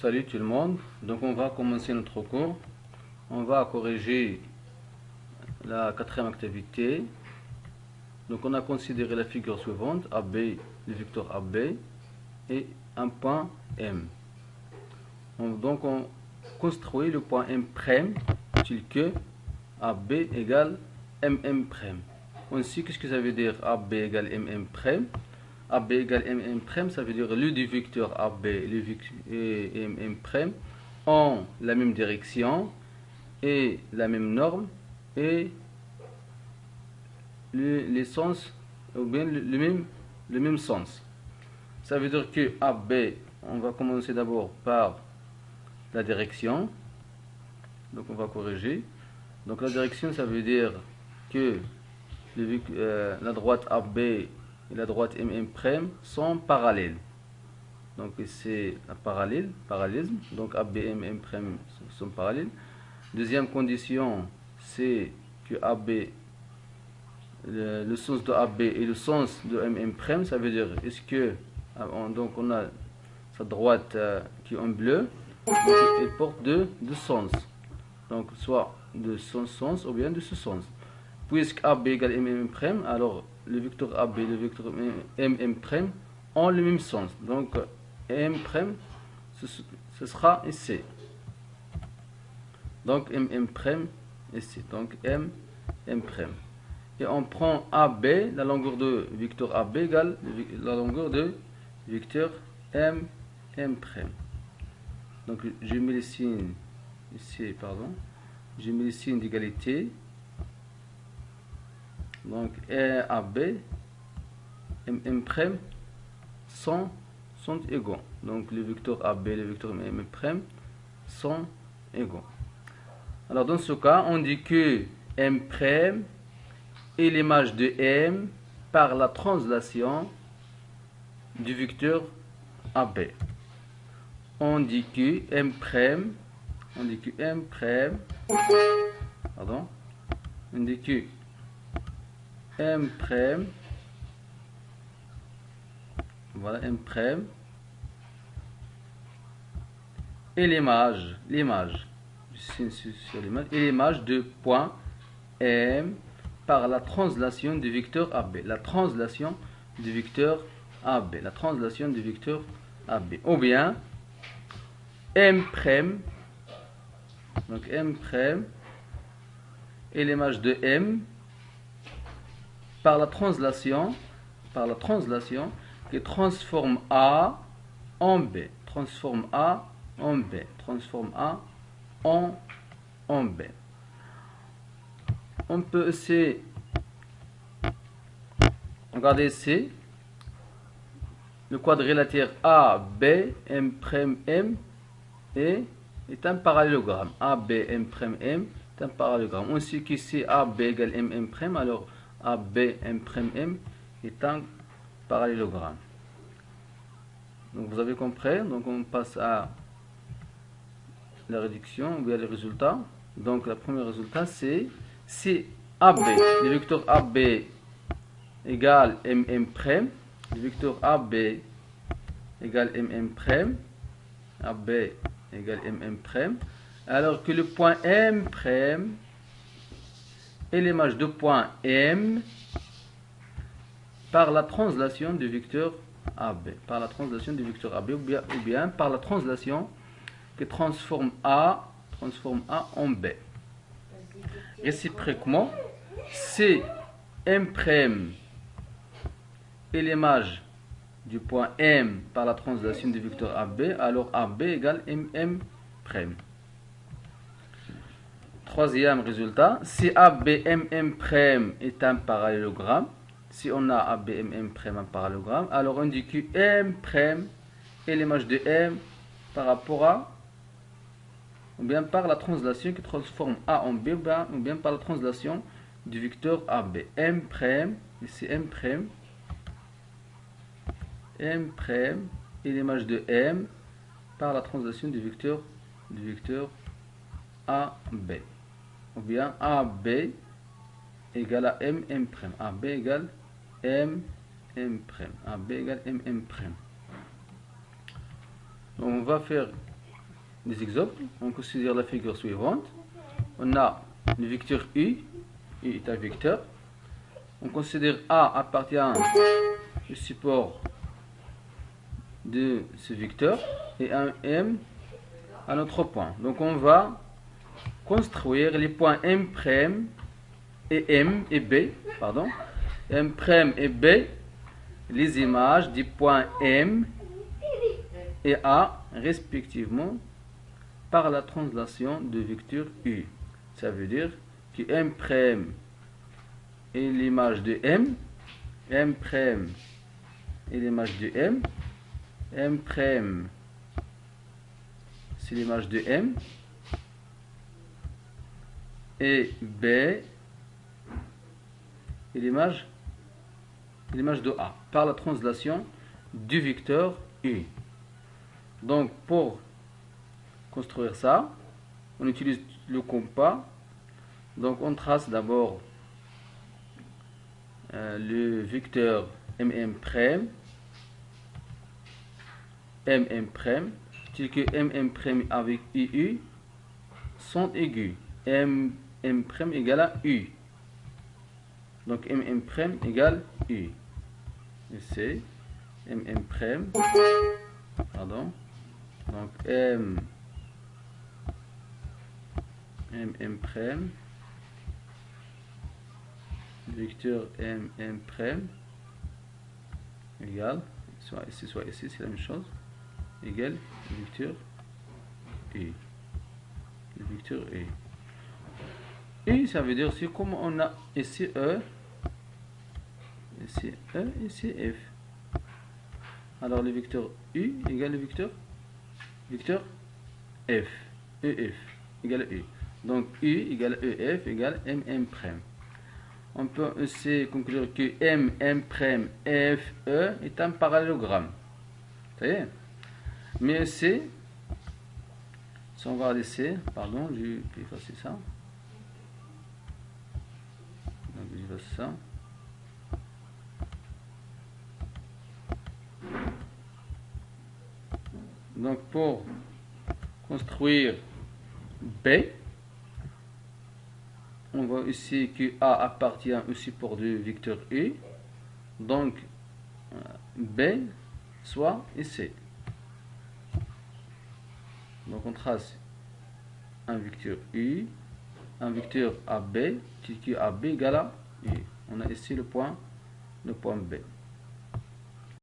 Salut tout le monde, donc on va commencer notre cours. On va corriger la quatrième activité. Donc on a considéré la figure suivante, AB, le vecteur AB et un point M. Donc on construit le point M', tel que AB égale MM'. On sait qu'est-ce que ça veut dire AB égale MM'. AB égale MM', ça veut dire le du vecteur AB et MM' ont la même direction et la même norme et les sens, ou bien le même sens. Ça veut dire que AB, on va commencer d'abord par la direction. Donc on va corriger. Donc la direction, ça veut dire que la droite AB et la droite MM' sont parallèles. Donc c'est un parallélisme. Donc AB et MM' sont parallèles. Deuxième condition, c'est que AB, le sens de AB et le sens de MM', ça veut dire est-ce que donc on a sa droite qui est en bleu, elle porte deux sens. Donc soit de son sens ou bien de ce sens. Puisque AB égale MM', alors le vecteur AB et le vecteur MM' ont le même sens. Donc M', ce sera ici. Donc MM' ici. Donc M'. Et on prend AB, la longueur de vecteur AB égale la longueur de vecteur M'. Donc je mets les signes ici, pardon. Je mets les signes d'égalité. Donc AB, MM' sont égaux. Donc le vecteur AB et le vecteur MM' sont égaux. Alors dans ce cas, on dit que M' est l'image de M par la translation du vecteur AB. On dit que M', pardon, on dit que M', voilà M' et l'image de point M par la translation du vecteur AB. La translation du vecteur AB. Ou bien M', donc M' et l'image de M par la translation qui transforme A en B. On peut aussi regarder ici le quadrilatère AB M' est un parallélogramme. AB M' est un parallélogramme. On sait qu'ici AB égale MM', alors AB M' est un parallélogramme. Donc vous avez compris. Donc on passe à la réduction ou bien les résultats. Donc le premier résultat c'est si AB, le vecteur AB égale MM', le vecteur AB égale MM', AB égale MM', alors que le point M' est l'image de point M par la translation du vecteur AB, ou bien par la translation qui transforme A en B. Réciproquement, si M' est l'image du point M par la translation du vecteur AB, alors AB égale MM'. Troisième résultat, si AB MM' est un parallélogramme, si on a AB MM' un parallélogramme, alors on dit que M' est l'image de M par rapport à, ou bien par la translation qui transforme A en B, ou bien par la translation du vecteur AB. M', ici M' est l'image de M par la translation du vecteur AB. Ou bien AB égale à MM'. AB égale MM'. Donc on va faire des exemples. On considère la figure suivante. On a le vecteur U. U est un vecteur. On considère A appartient au support de ce vecteur et un M à notre point. Donc on va construire les points M' et M et B, pardon, M' et B, les images des points M et A respectivement par la translation de vecteur U. Ça veut dire que M' est l'image de M, M' est l'image de M, M' c'est l'image de M, et B est l'image de A par la translation du vecteur U. Donc pour construire ça, on utilise le compas. Donc on trace d'abord le vecteur MM', tel que MM' avec IU sont aigus. MM' égale à U. Donc MM' égale U. Et c'est MM', pardon. Donc MM', vecteur MM' égale, soit ici, c'est la même chose, égale le vecteur U. Le vecteur U. U, ça veut dire aussi comme on a ici E, ici E, ici F. Alors le vecteur U égale le vecteur F. EF égale U. Donc U égale EF égale MM'. On peut aussi conclure que MM' FE est un parallélogramme. Ça y est. Mais aussi, si on va laisser, pardon, je vais effacer ça. Donc j'efface ça. Donc pour construire B, on voit ici que A appartient au support du vecteur U. Donc B soit ici. Donc on trace un vecteur U, un vecteur AB, tel que AB égale à U. On a ici le point B.